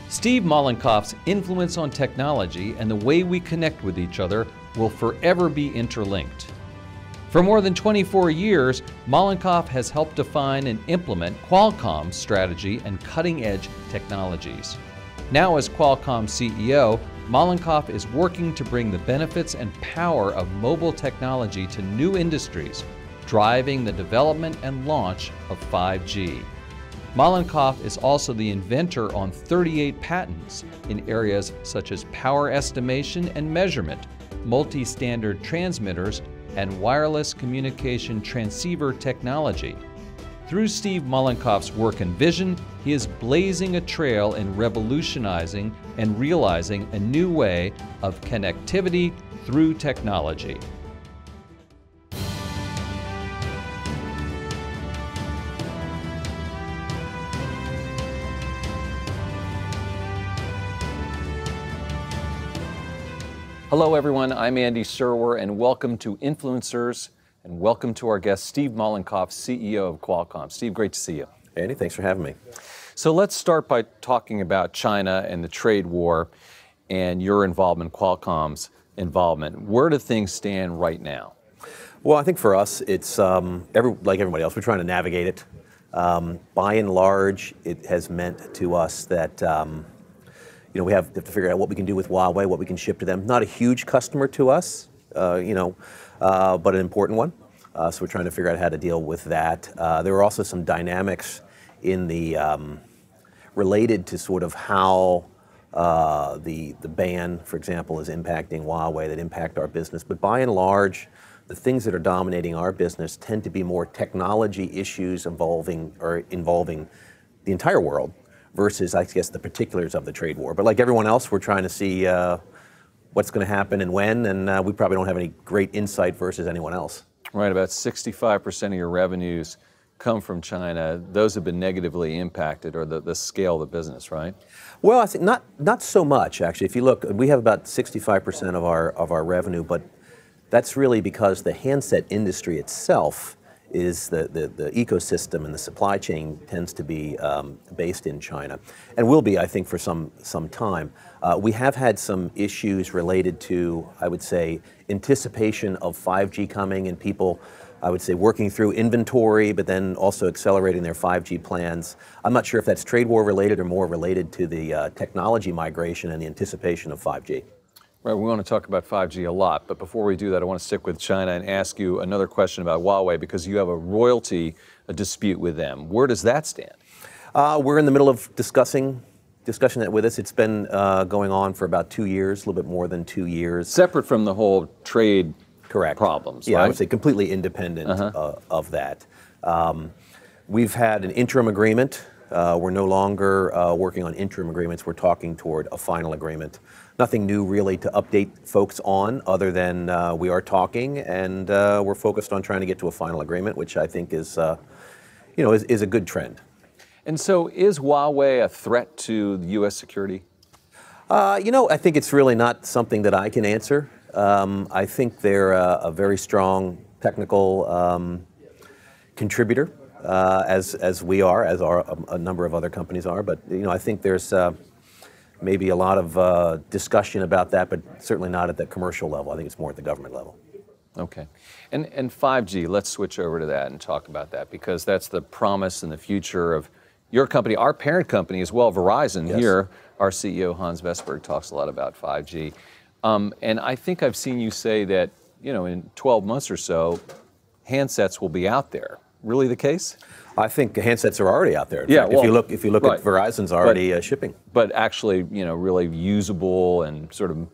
Steve Mollenkopf's influence on technology and the way we connect with each other will forever be interlinked. For more than 24 years, Mollenkopf has helped define and implement Qualcomm's strategy and cutting-edge technologies. Now as Qualcomm CEO, Mollenkopf is working to bring the benefits and power of mobile technology to new industries, driving the development and launch of 5G. Mollenkopf is also the inventor on 38 patents in areas such as power estimation and measurement, multi-standard transmitters, and wireless communication transceiver technology. Through Steve Mollenkopf's work and vision, he is blazing a trail in revolutionizing and realizing a new way of connectivity through technology. Hello everyone, I'm Andy Serwer and welcome to Influencers and welcome to our guest Steve Mollenkopf, CEO of Qualcomm. Steve, great to see you. Andy, thanks for having me. So let's start by talking about China and the trade war and your involvement, Qualcomm's involvement. Where do things stand right now? Well, I think for us, it's like everybody else, we're trying to navigate it. By and large, it has meant to us that we have to figure out what we can do with Huawei, what we can ship to them. Not a huge customer to us, but an important one. So we're trying to figure out how to deal with that. There were also some dynamics in the related to sort of how the ban, for example, is impacting Huawei that impact our business. But by and large, the things that are dominating our business tend to be more technology issues involving the entire world versus, I guess, the particulars of the trade war. But like everyone else, we're trying to see what's going to happen and when, and we probably don't have any great insight versus anyone else. Right, about 65% of your revenues come from China. Those have been negatively impacted, or the scale of the business, right? Well, I think not so much, actually. If you look, we have about 65% of our revenue, but that's really because the handset industry itself is the ecosystem and the supply chain tends to be based in China, and will be, I think, for some time. We have had some issues related to, I would say, anticipation of 5G coming and people, I would say, working through inventory, but then also accelerating their 5G plans. I'm not sure if that's trade war related or more related to the technology migration and the anticipation of 5G. Right, we want to talk about 5G a lot, but before we do that, I want to stick with China and ask you another question about Huawei, because you have a dispute with them. Where does that stand? We're in the middle of discussing that with us. It's been going on for about 2 years, a little bit more than 2 years. Separate from the whole trade problems, yeah, right? I would say completely independent of that. We've had an interim agreement. We're no longer working on interim agreements. We're talking toward a final agreement. Nothing new really to update folks on, other than we are talking and we're focused on trying to get to a final agreement, which I think is a good trend. And so, is Huawei a threat to U.S. security? I think it's really not something that I can answer. I think they're a very strong technical contributor, as we are, as a number of other companies are. But I think there's maybe a lot of discussion about that, but certainly not at the commercial level. I think it's more at the government level. Okay. And 5G, let's switch over to that and talk about that, because that's the promise and the future of your company, our parent company as well, Verizon. Yes. Here, our CEO, Hans Vestberg, talks a lot about 5G. And I think I've seen you say that, in 12 months or so, handsets will be out there. Really the case? I think handsets are already out there. In fact, if you look right. at Verizon's already shipping. But actually, really usable and sort of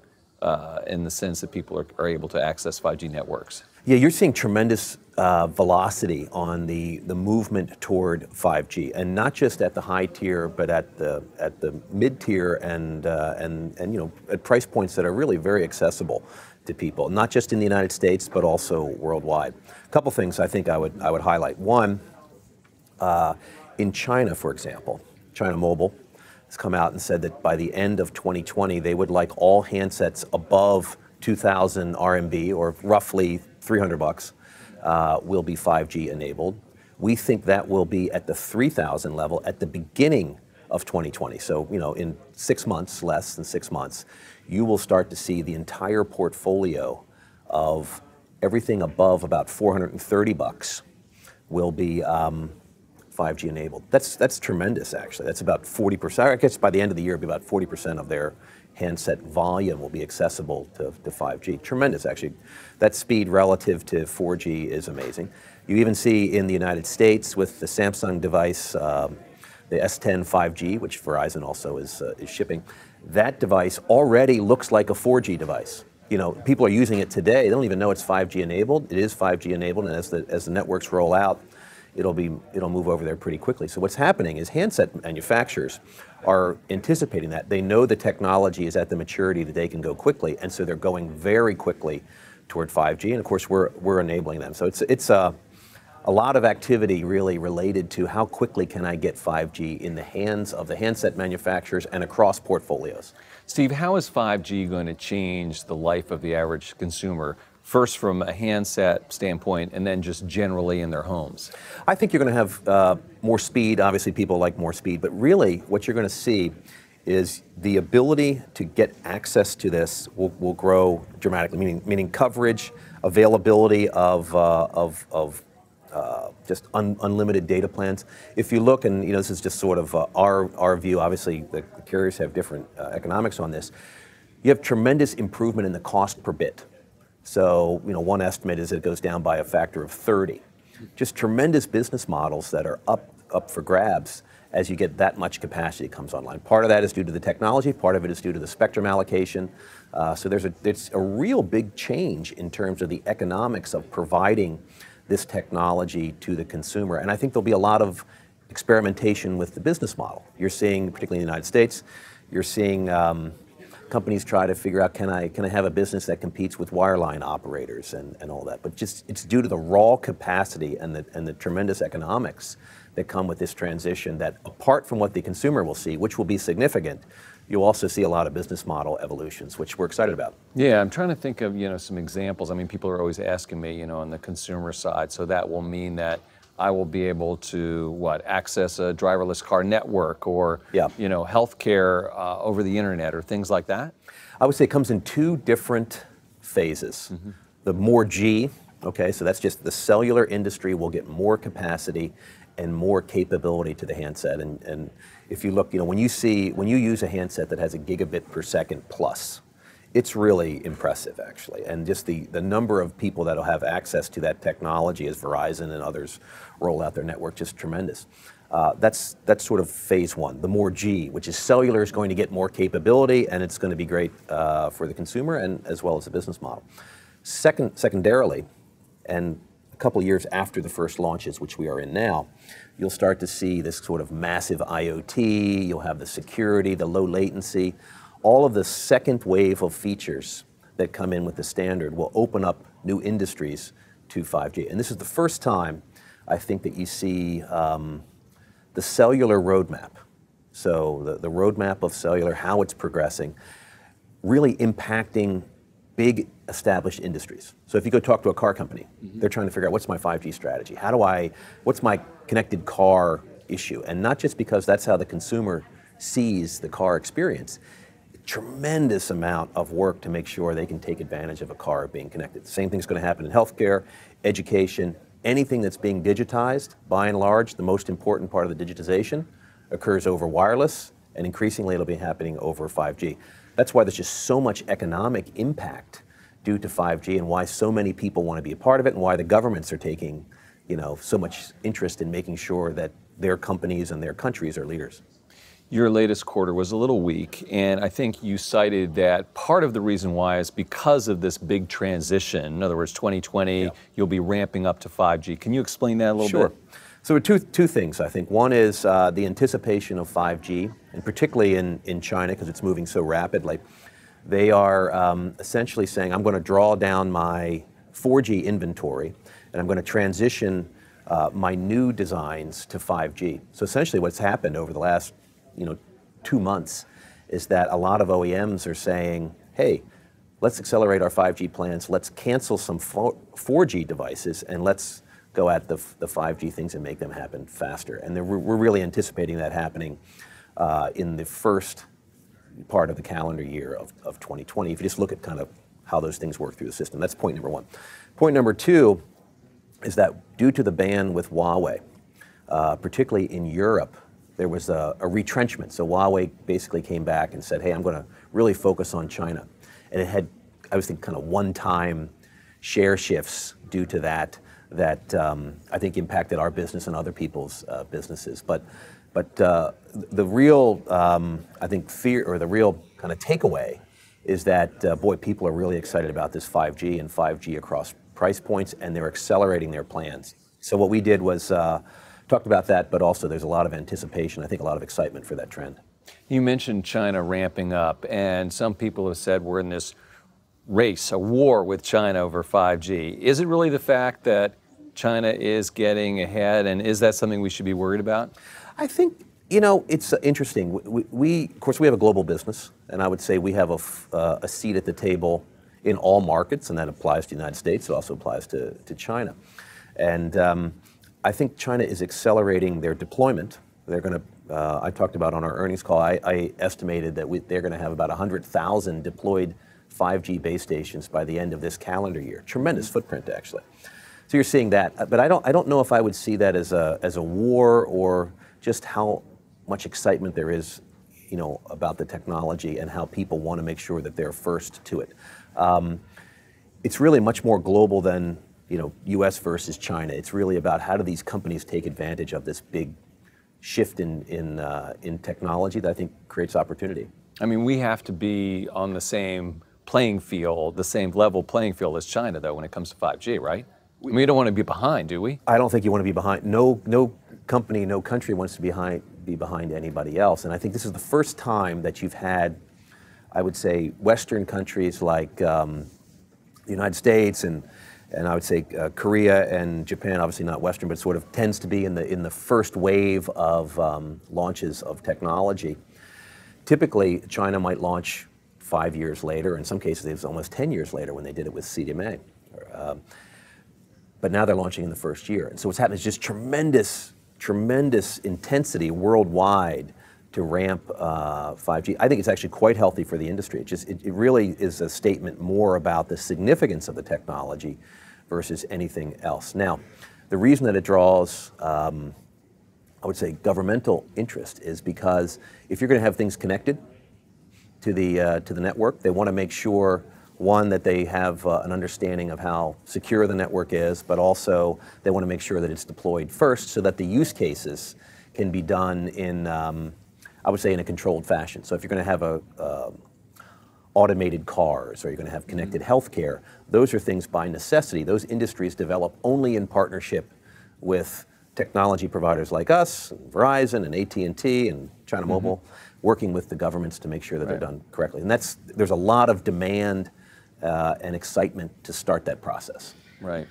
in the sense that people are able to access 5G networks. Yeah, you're seeing tremendous velocity on the movement toward 5G, and not just at the high tier, but at the mid tier and at price points that are really very accessible to people, not just in the United States, but also worldwide. A couple things I think I would highlight. One, in China, for example, China Mobile has come out and said that by the end of 2020, they would like all handsets above 2,000 RMB, or roughly $300, will be 5G enabled. We think that will be at the 3,000 level at the beginning of 2020. So, in 6 months, less than 6 months, you will start to see the entire portfolio of everything above about $430 will be 5G enabled. That's tremendous, actually. That's about 40%. I guess by the end of the year, it'll be about 40% of their handset volume will be accessible to 5G. Tremendous, actually. That speed relative to 4G is amazing. You even see in the United States with the Samsung device, the S10 5G, which Verizon also is shipping, that device already looks like a 4G device. People are using it today. They don't even know it's 5G enabled. It is 5G enabled, and as the networks roll out, it'll move over there pretty quickly. So what's happening is handset manufacturers are anticipating that. They know the technology is at the maturity that they can go quickly, and so they're going very quickly toward 5G, and of course we're enabling them. So it's a lot of activity really related to how quickly can I get 5G in the hands of the handset manufacturers and across portfolios. Steve, how is 5G going to change the life of the average consumer? First from a handset standpoint, and then just generally in their homes? I think you're going to have more speed. Obviously, people like more speed, but really what you're going to see is the ability to get access to this will grow dramatically, meaning coverage, availability of just unlimited data plans. If you look, and this is just sort of our view, obviously the carriers have different economics on this, you have tremendous improvement in the cost per bit. So, one estimate is it goes down by a factor of 30. Just tremendous business models that are up for grabs as you get that much capacity comes online. Part of that is due to the technology, part of it is due to the spectrum allocation. So it's a real big change in terms of the economics of providing this technology to the consumer. And I think there'll be a lot of experimentation with the business model. You're seeing, particularly in the United States, you're seeing companies try to figure out, can I have a business that competes with wireline operators and all that? But just it's due to the raw capacity and the tremendous economics that come with this transition that, apart from what the consumer will see, which will be significant, you'll also see a lot of business model evolutions, which we're excited about. Yeah, I'm trying to think of some examples. I mean, people are always asking me, on the consumer side, so that will mean that I will be able to, access a driverless car network or, healthcare over the internet or things like that? I would say it comes in two different phases. Mm-hmm. The more G, okay, so that's just the cellular industry will get more capacity and more capability to the handset. And if you look, when you use a handset that has a gigabit per second plus, it's really impressive, actually. And just the number of people that'll have access to that technology as Verizon and others roll out their network, just tremendous. That's sort of phase one. The more G, which is cellular, is going to get more capability, and it's going to be great for the consumer and as well as the business model. Secondarily, and a couple of years after the first launches, which we are in now, you'll start to see this sort of massive IoT, you'll have the security, the low latency. All of the second wave of features that come in with the standard will open up new industries to 5G. And this is the first time, I think, that you see the cellular roadmap. So the roadmap of cellular, how it's progressing, really impacting big established industries. So if you go talk to a car company, mm-hmm. they're trying to figure out, what's my 5G strategy? What's my connected car issue? And not just because that's how the consumer sees the car experience. Tremendous amount of work to make sure they can take advantage of a car being connected. The same thing's going to happen in healthcare, education, anything that's being digitized. By and large, the most important part of the digitization occurs over wireless, and increasingly it'll be happening over 5G. That's why there's just so much economic impact due to 5G, and why so many people want to be a part of it, and why the governments are taking, so much interest in making sure that their companies and their countries are leaders. Your latest quarter was a little weak, and I think you cited that part of the reason why is because of this big transition. In other words, 2020, you'll be ramping up to 5G. Can you explain that a little bit? Sure. So two things, I think. One is the anticipation of 5G, and particularly in China, because it's moving so rapidly. They are essentially saying, I'm going to draw down my 4G inventory, and I'm going to transition my new designs to 5G. So essentially what's happened over the last 2 months is that a lot of OEMs are saying, hey, let's accelerate our 5G plans, let's cancel some 4G devices, and let's go at the 5G things and make them happen faster. And we're really anticipating that happening in the first part of the calendar year of 2020, if you just look at kind of how those things work through the system. That's point number one. Point number two is that due to the ban with Huawei, particularly in Europe, there was a retrenchment. So Huawei basically came back and said, hey, I'm going to really focus on China. And it had, I was thinking, kind of one-time share shifts due to that I think impacted our business and other people's businesses. But the real, I think, fear, or the real kind of takeaway is that, boy, people are really excited about this 5G and 5G across price points, and they're accelerating their plans. So what we did was talked about that, but also there's a lot of anticipation, I think a lot of excitement for that trend. You mentioned China ramping up, and some people have said we're in this race, a war with China over 5G. Is it really the fact that China is getting ahead, and is that something we should be worried about? I think, you know, it's interesting. We of course, we have a global business, and I would say we have a seat at the table in all markets, and that applies to the United States. It also applies to China. And I think China is accelerating their deployment. They're going to, I talked about on our earnings call, I estimated that they're going to have about 100,000 deployed 5G base stations by the end of this calendar year. Tremendous footprint, actually. So you're seeing that, but I don't know if I would see that as a war, or just how much excitement there is, you know, about the technology and how people want to make sure that they're first to it. It's really much more global than, you know, U.S. versus China. It's really about how do these companies take advantage of this big shift in technology that I think creates opportunity. I mean, we have to be on the same playing field, the same level playing field as China, though, when it comes to 5G, right? We don't want to be behind, do we? I don't think you want to be behind. No company, no country wants to be behind anybody else. And I think this is the first time that you've had, I would say, Western countries like the United States and I would say Korea and Japan, obviously not Western, but sort of tends to be in the first wave of launches of technology. Typically, China might launch 5 years later. In some cases, it was almost 10 years later when they did it with CDMA. But now they're launching in the first year. And so what's happening is just tremendous intensity worldwide to ramp 5G. I think it's actually quite healthy for the industry. It really is a statement more about the significance of the technology versus anything else. Now, the reason that it draws, I would say, governmental interest is because if you're going to have things connected to the network, they want to make sure, one, that they have an understanding of how secure the network is, but also they want to make sure that it's deployed first so that the use cases can be done in, I would say, in a controlled fashion. So if you're going to have automated cars, or you're going to have connected healthcare, those are things by necessity. Those industries develop only in partnership with technology providers like us, and Verizon and AT&T and China Mobile, working with the governments to make sure that they're done correctly. And there's a lot of demand and excitement to start that process. Right.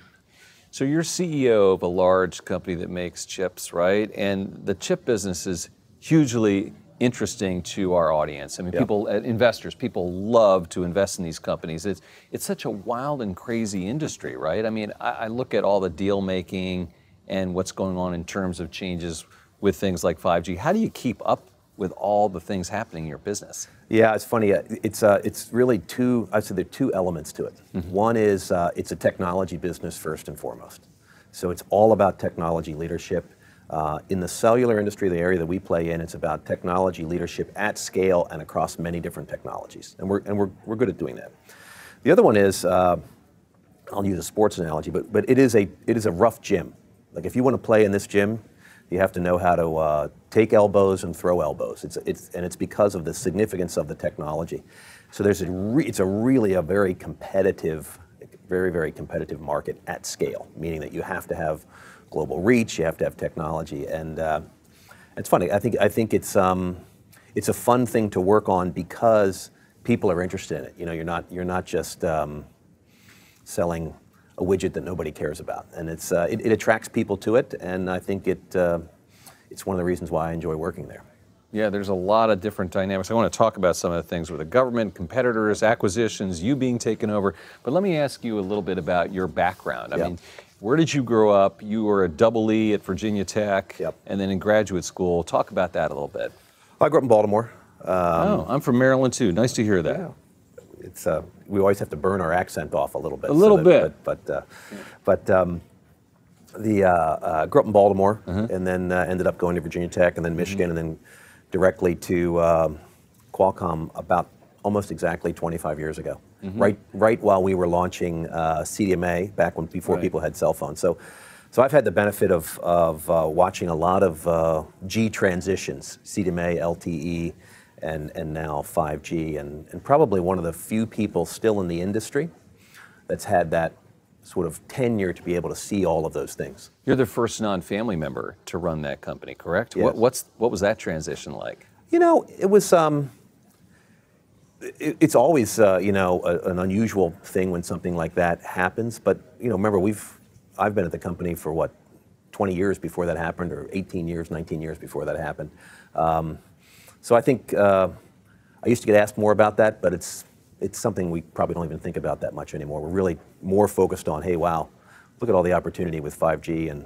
So you're CEO of a large company that makes chips, right? And the chip business is hugely interesting to our audience. I mean, people, investors, people love to invest in these companies. It's such a wild and crazy industry, right? I mean, I look at all the deal making and what's going on in terms of changes with things like 5G. How do you keep up with all the things happening in your business? Yeah, it's funny. It's really I'd say there are two elements to it. One is it's a technology business first and foremost. So it's all about technology leadership. In the cellular industry, the area that we play in, it's about technology leadership at scale and across many different technologies. And we're good at doing that. The other one is, I'll use a sports analogy, but it is a rough gym. Like if you want to play in this gym, you have to know how to take elbows and throw elbows. It's because of the significance of the technology. So it's really a very competitive, very competitive market at scale, meaning that you have to have global reach, you have to have technology, and it's funny. I think it's a fun thing to work on because people are interested in it. You know, you're not just selling a widget that nobody cares about, and it attracts people to it, and I think it's one of the reasons why I enjoy working there. Yeah, there's a lot of different dynamics. I want to talk about some of the things with the government, competitors, acquisitions, you being taken over, but let me ask you a little bit about your background. I mean, where did you grow up? You were a double E at Virginia Tech, and then in graduate school. Talk about that a little bit. I grew up in Baltimore. Oh, I'm from Maryland too. Nice to hear that. Yeah. It's we always have to burn our accent off a little bit. A little bit. But grew up in Baltimore, and then ended up going to Virginia Tech, and then Michigan, and then directly to Qualcomm about almost exactly 25 years ago. Right while we were launching CDMA back before people had cell phones. So I've had the benefit of watching a lot of G transitions, CDMA, LTE, and now 5G, and probably one of the few people still in the industry that's had that sort of tenure to be able to see all of those things. You're the first non-family member to run that company, correct? Yes. What was that transition like? You know, it was. It's always an unusual thing when something like that happens. But remember, I've been at the company for what, 20 years before that happened, or 18 years, 19 years before that happened. So I think I used to get asked more about that, but it's something we probably don't even think about that much anymore. We're really more focused on, hey, wow, look at all the opportunity with 5G, and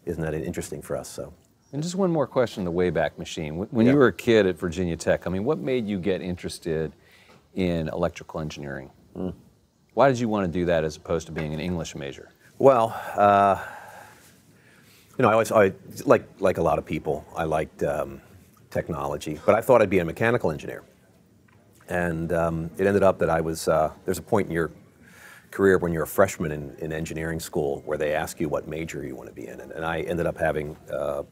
isn't that interesting for us? So. And just one more question, the Wayback Machine. When you were a kid at Virginia Tech, I mean, what made you get interested in electrical engineering? Why did you want to do that as opposed to being an English major? Well, I like a lot of people, I liked technology, but I thought I'd be a mechanical engineer. And it ended up that I was, there's a point in your career when you're a freshman in engineering school where they ask you what major you want to be in. And I ended up having a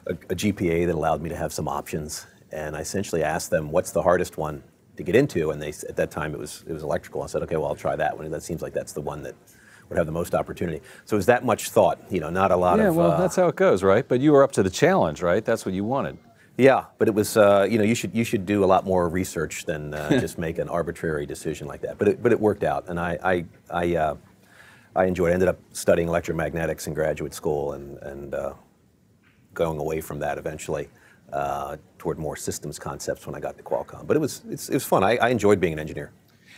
GPA that allowed me to have some options. And I essentially asked them, what's the hardest one to get into? And at that time it was electrical. I said, okay, well, I'll try that one. And that seems like that's the one that would have the most opportunity. So it was that much thought, not a lot of... Yeah, well, that's how it goes, right? But you were up to the challenge, right? That's what you wanted. Yeah, but it was, you should do a lot more research than just make an arbitrary decision like that. But it worked out, and I enjoyed it. I ended up studying electromagnetics in graduate school, and going away from that eventually toward more systems concepts when I got to Qualcomm. But it was fun. I enjoyed being an engineer.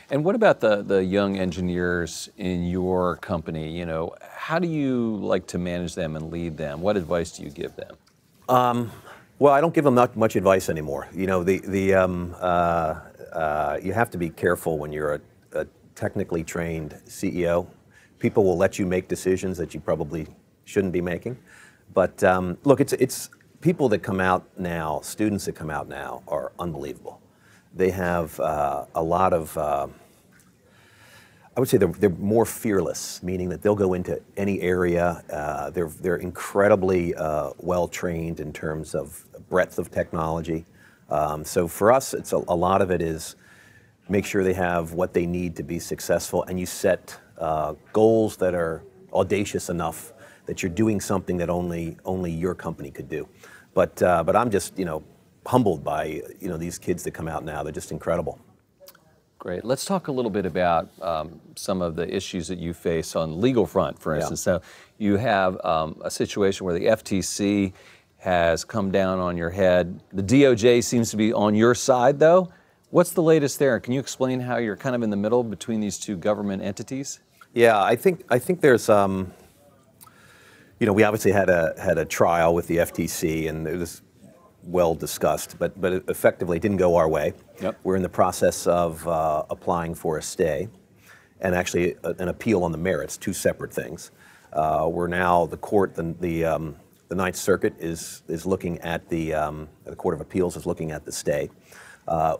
And what about the young engineers in your company? How do you like to manage them and lead them? What advice do you give them? Well, I don't give them much advice anymore. You have to be careful when you're a technically trained CEO. People will let you make decisions that you probably shouldn't be making. But look, it's people that come out now, students that come out now are unbelievable. They have a lot of, I would say they're more fearless, meaning that they'll go into any area. They're incredibly well trained in terms of breadth of technology. So for us, a lot of it is make sure they have what they need to be successful, and you set goals that are audacious enough that you're doing something that only your company could do. But I'm just humbled by these kids that come out now. They're just incredible. Great. Let's talk a little bit about some of the issues that you face on the legal front, for instance. So you have a situation where the FTC has come down on your head. The DOJ seems to be on your side, though. What's the latest there? Can you explain how you're kind of in the middle between these two government entities? Yeah, I think there's we obviously had a trial with the FTC, and it was well discussed, but it effectively didn't go our way. Yep. We're in the process of applying for a stay, and actually an appeal on the merits, two separate things. We're now, the court, the Ninth Circuit is looking at the Court of Appeals is looking at the stay.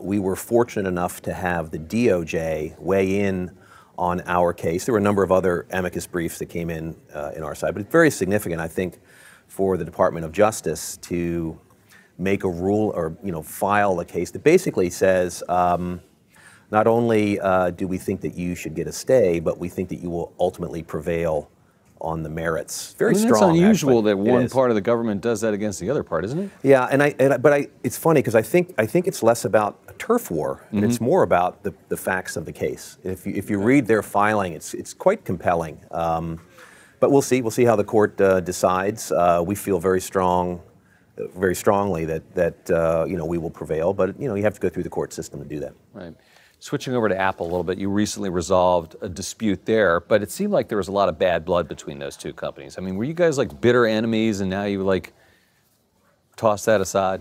We were fortunate enough to have the DOJ weigh in on our case. There were a number of other amicus briefs that came in our side, but it's very significant, I think, for the Department of Justice to make a rule or file a case that basically says not only do we think that you should get a stay, but we think that you will ultimately prevail on the merits. Very strong. It's unusual actually. That one part of the government does that against the other part, isn't it? Yeah, but it's funny because I think it's less about a turf war, and it's more about the facts of the case. If you read their filing, it's quite compelling. But we'll see how the court decides. We feel very strongly that we will prevail, but you have to go through the court system to do that. Right. Switching over to Apple a little bit, you recently resolved a dispute there, but it seemed like there was a lot of bad blood between those two companies. I mean, were you guys like bitter enemies, and now you toss that aside?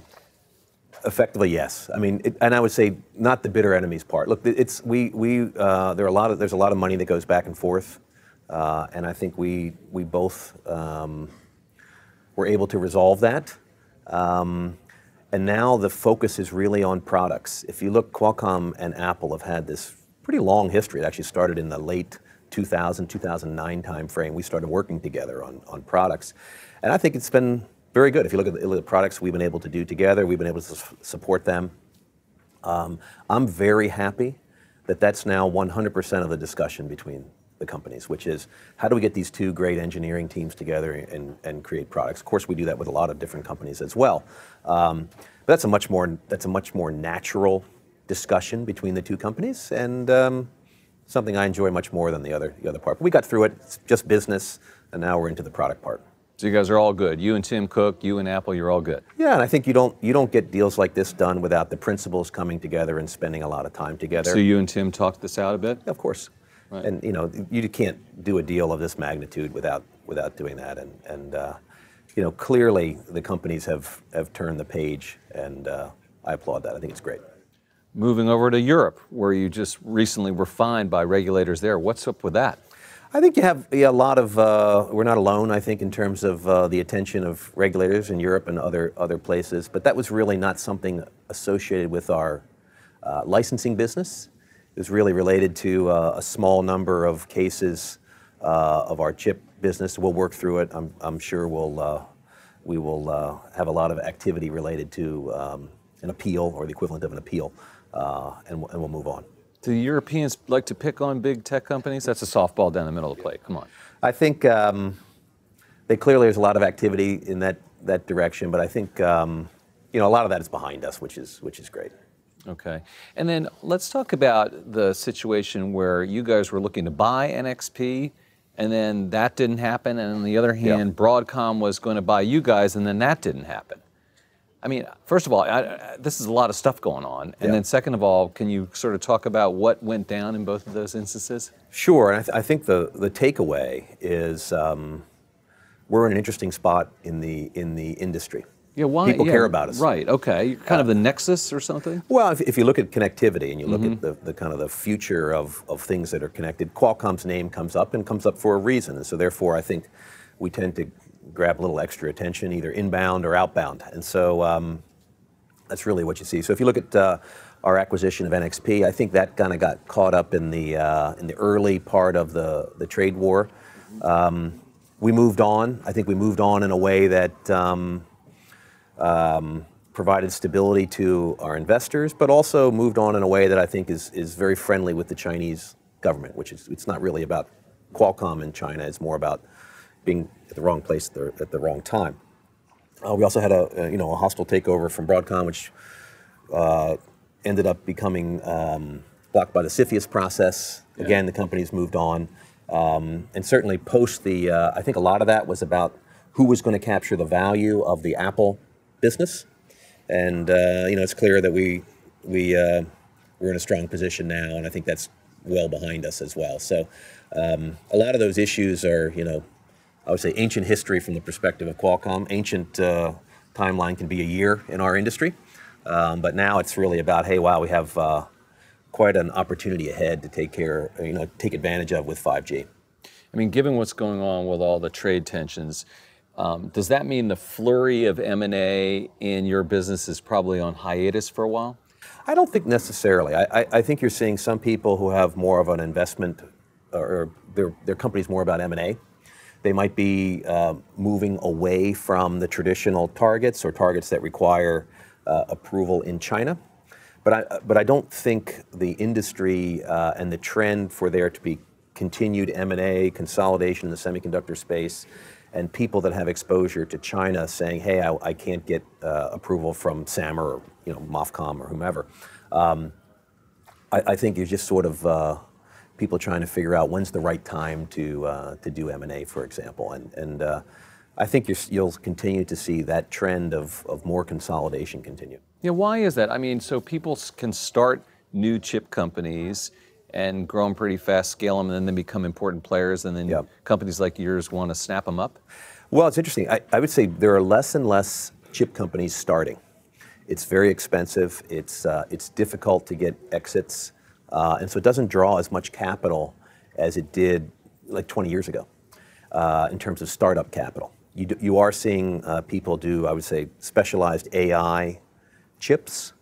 Effectively, yes. I mean, and I would say not the bitter enemies part. Look, there's a lot of money that goes back and forth, and I think we both were able to resolve that. And now the focus is really on products. If you look, Qualcomm and Apple have had this pretty long history. It actually started in the late 2009 timeframe. We started working together on products, and I think it's been very good. If you look at the products we've been able to do together, we've been able to support them. I'm very happy that that's now 100% of the discussion between the companies, which is how do we get these two great engineering teams together and create products. Of course, we do that with a lot of different companies as well. But that's a much more natural discussion between the two companies, and something I enjoy much more than the other part. But we got through it. It's just business, and now we're into the product part. So you guys are all good. You and Tim Cook, you and Apple, you're all good. Yeah, and I think you don't get deals like this done without the principals coming together and spending a lot of time together. So you and Tim talked this out a bit? Of course. Right. And you can't do a deal of this magnitude without doing that. And clearly the companies have turned the page, and I applaud that. I think it's great. Moving over to Europe, where you just recently were fined by regulators there. What's up with that? I think you have a lot of, we're not alone, I think, in terms of the attention of regulators in Europe and other places, but that was really not something associated with our licensing business. It was really related to a small number of cases of our chip business. We'll work through it. I'm sure we will have a lot of activity related to an appeal or the equivalent of an appeal, and we'll move on. Do the Europeans like to pick on big tech companies? That's a softball down the middle of the plate. Come on. I think they clearly there's a lot of activity in that direction, but I think a lot of that is behind us, which is great. Okay. And then let's talk about the situation where you guys were looking to buy NXP, and then that didn't happen, and on the other hand, Broadcom was going to buy you guys, and then that didn't happen. I mean, first of all, this is a lot of stuff going on. And then second of all, can you sort of talk about what went down in both of those instances? Sure. And I think the takeaway is we're in an interesting spot in the industry. Yeah, why? People care about us. Right, okay. You're kind of the nexus or something? Well, if you look at connectivity and you look at the kind of the future of things that are connected, Qualcomm's name comes up and comes up for a reason. And so therefore, I think we tend to grab a little extra attention, either inbound or outbound. And so that's really what you see. So if you look at our acquisition of NXP, I think that kind of got caught up in the early part of the trade war. We moved on. I think we moved on in a way that provided stability to our investors, but also moved on in a way that I think is very friendly with the Chinese government, which is, it's not really about Qualcomm in China, it's more about being at the wrong place at the wrong time. We also had a hostile takeover from Broadcom, which ended up becoming blocked by the CFIUS process. Again, the company's moved on, and certainly post the. I think a lot of that was about who was going to capture the value of the Apple business, and it's clear that we're in a strong position now, and I think that's well behind us as well. So a lot of those issues are, I would say ancient history from the perspective of Qualcomm. Ancient timeline can be a year in our industry, but now it's really about, hey, wow, we have quite an opportunity ahead to take advantage of with 5G. I mean, given what's going on with all the trade tensions, does that mean the flurry of M&A in your business is probably on hiatus for a while? I don't think necessarily. I think you're seeing some people who have more of an investment, or their company's more about M&A. They might be moving away from the traditional targets or targets that require approval in China. But I don't think the industry and the trend for there to be continued M&A, consolidation in the semiconductor space, and people that have exposure to China saying, hey, I can't get approval from SAMR or MOFCOM or whomever. I think you're just sort of people trying to figure out when's the right time to do M&A, for example. And I think you'll continue to see that trend of more consolidation continue. Yeah, why is that? I mean, so people can start new chip companies and grow them pretty fast, scale them, and then they become important players, and then companies like yours want to snap them up? Well, it's interesting. I would say there are less and less chip companies starting. It's very expensive. It's difficult to get exits, and so it doesn't draw as much capital as it did like 20 years ago in terms of startup capital. You are seeing people do, I would say, specialized AI chips,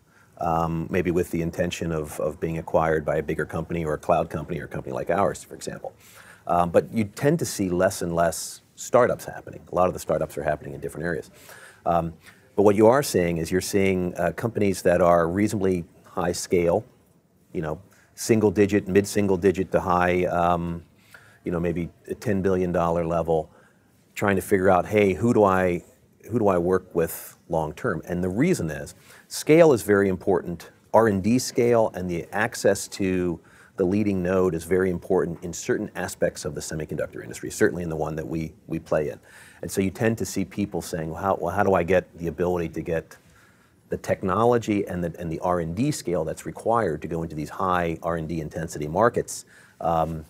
maybe with the intention of being acquired by a bigger company or a cloud company or a company like ours, for example. But you tend to see less and less startups happening. A lot of the startups are happening in different areas. But what you are seeing is you're seeing companies that are reasonably high scale, single digit, mid-single digit to high, maybe a $10 billion level, trying to figure out, hey, who do I work with long term? And the reason is, scale is very important. R&D scale and the access to the leading node is very important in certain aspects of the semiconductor industry, certainly in the one that we play in. And so you tend to see people saying, well, how do I get the ability to get the technology and the R&D scale that's required to go into these high R&D intensity markets and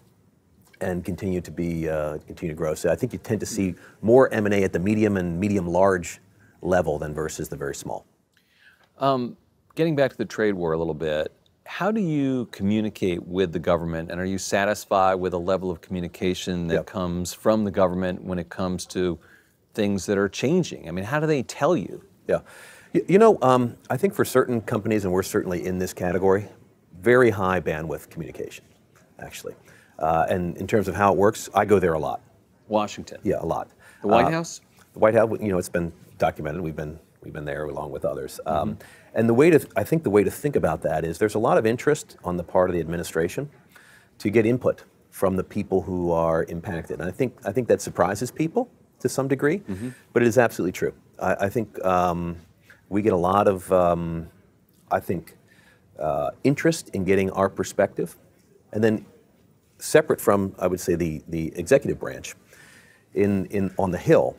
continue to grow. So I think you tend to see more M&A at the medium and medium-large level than versus the very small. Getting back to the trade war a little bit, how do you communicate with the government, and are you satisfied with the level of communication that comes from the government when it comes to things that are changing? I mean, how do they tell you? Yeah. I think for certain companies, and we're certainly in this category, very high bandwidth communication, actually. And in terms of how it works, I go there a lot. Washington? Yeah, a lot. The White House? The White House, it's been documented. We've been there along with others. And I think the way to think about that is there's a lot of interest on the part of the administration to get input from the people who are impacted. And I think that surprises people to some degree, but it is absolutely true. I think we get a lot of, interest in getting our perspective. And then separate from, I would say, the executive branch, on the Hill,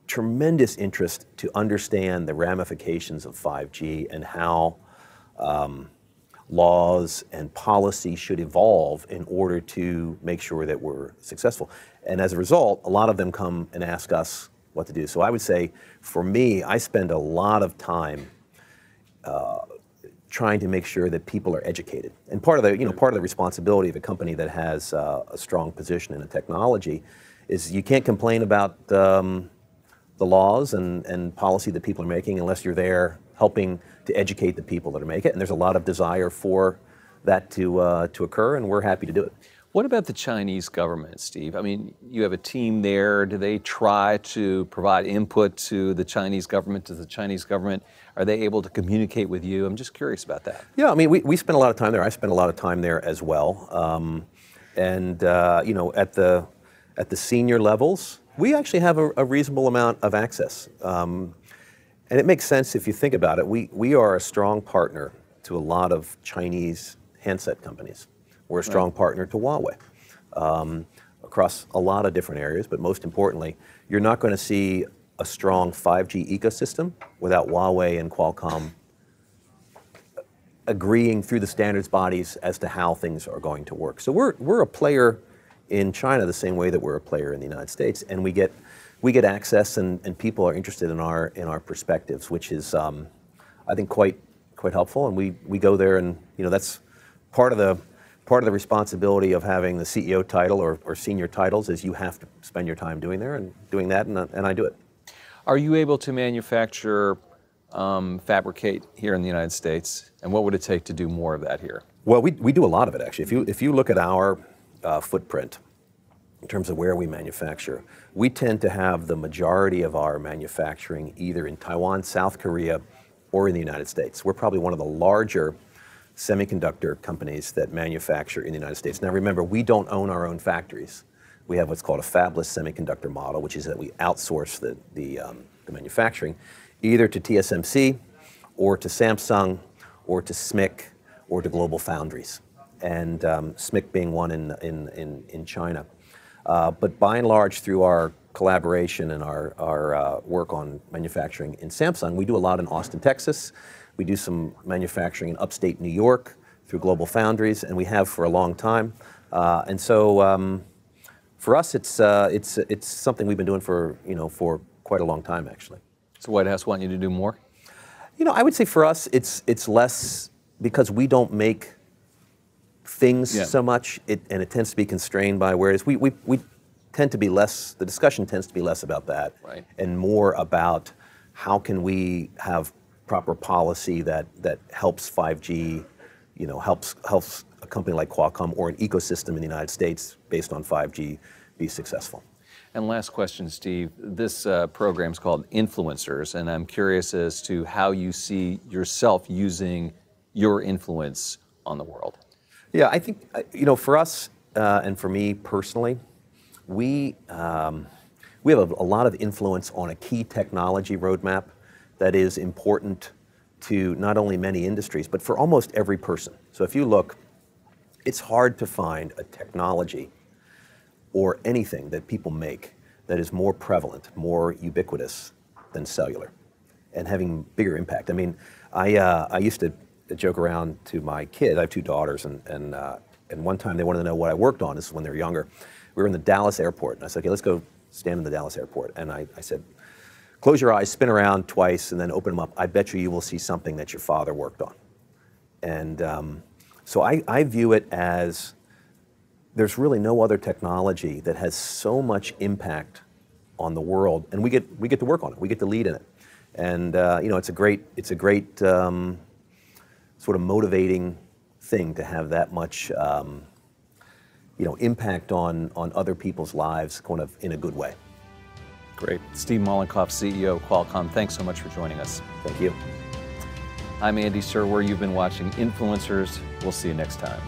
tremendous interest to understand the ramifications of 5G and how laws and policy should evolve in order to make sure that we're successful. And as a result, a lot of them come and ask us what to do. So I would say, for me, I spend a lot of time trying to make sure that people are educated. And part of the responsibility of a company that has a strong position in a technology is you can't complain about the laws and policy that people are making unless you're there helping to educate the people that are making it. And there's a lot of desire for that to occur, and we're happy to do it. What about the Chinese government, Steve? I mean, you have a team there. Do they try to provide input to the Chinese government? Does the Chinese government, are they able to communicate with you? I'm just curious about that. Yeah, I mean, we spend a lot of time there. I spend a lot of time there as well. At the senior levels, we actually have a reasonable amount of access. And it makes sense if you think about it. We are a strong partner to a lot of Chinese handset companies. We're a strong partner to Huawei across a lot of different areas, but most importantly, you're not going to see a strong 5G ecosystem without Huawei and Qualcomm agreeing through the standards bodies as to how things are going to work. So we're a player in China the same way that we're a player in the United States, and we get access, and people are interested in our perspectives, which is I think quite helpful. And we go there, and that's part of the responsibility of having the CEO title or senior titles is you have to spend your time doing that, and I do it. Are you able to manufacture, fabricate here in the United States, and what would it take to do more of that here? Well, we do a lot of it, actually. If you look at our footprint in terms of where we manufacture, we tend to have the majority of our manufacturing either in Taiwan, South Korea, or in the United States. We're probably one of the larger semiconductor companies that manufacture in the United States. Now remember, we don't own our own factories. We have what's called a fabless semiconductor model, which is that we outsource the manufacturing either to TSMC or to Samsung or to SMIC or to Global Foundries, and SMIC being one in China. But by and large, through our collaboration and our work on manufacturing in Samsung, we do a lot in Austin, Texas. We do some manufacturing in upstate New York through Global Foundries, and we have for a long time. And so for us, it's something we've been doing for quite a long time, actually. So White House want you to do more? I would say for us, it's less because we don't make things so much, and it tends to be constrained by where it is. We tend to be less, the discussion tends to be less about that, and more about how can we have proper policy that helps 5G, helps a company like Qualcomm or an ecosystem in the United States based on 5G be successful. And last question, Steve. This program is called Influencers, and I'm curious as to how you see yourself using your influence on the world. Yeah, I think, for us and for me personally, we have a lot of influence on a key technology roadmap that is important to not only many industries, but for almost every person. So if you look, it's hard to find a technology or anything that people make that is more prevalent, more ubiquitous than cellular, and having bigger impact. I mean, I used to joke around to my kids. I have two daughters, and one time they wanted to know what I worked on. This is when they were younger. We were in the Dallas airport, and I said, okay, let's go stand in the Dallas airport. And I said, close your eyes, spin around twice, and then open them up. I bet you will see something that your father worked on. And so I view it as there's really no other technology that has so much impact on the world, and we get to work on it. We get to lead in it, and it's a great sort of motivating thing to have that much impact on other people's lives, kind of in a good way. Great. Steve Mollenkopf, CEO of Qualcomm, thanks so much for joining us. Thank you. I'm Andy Serwer. You've been watching Influencers. We'll see you next time.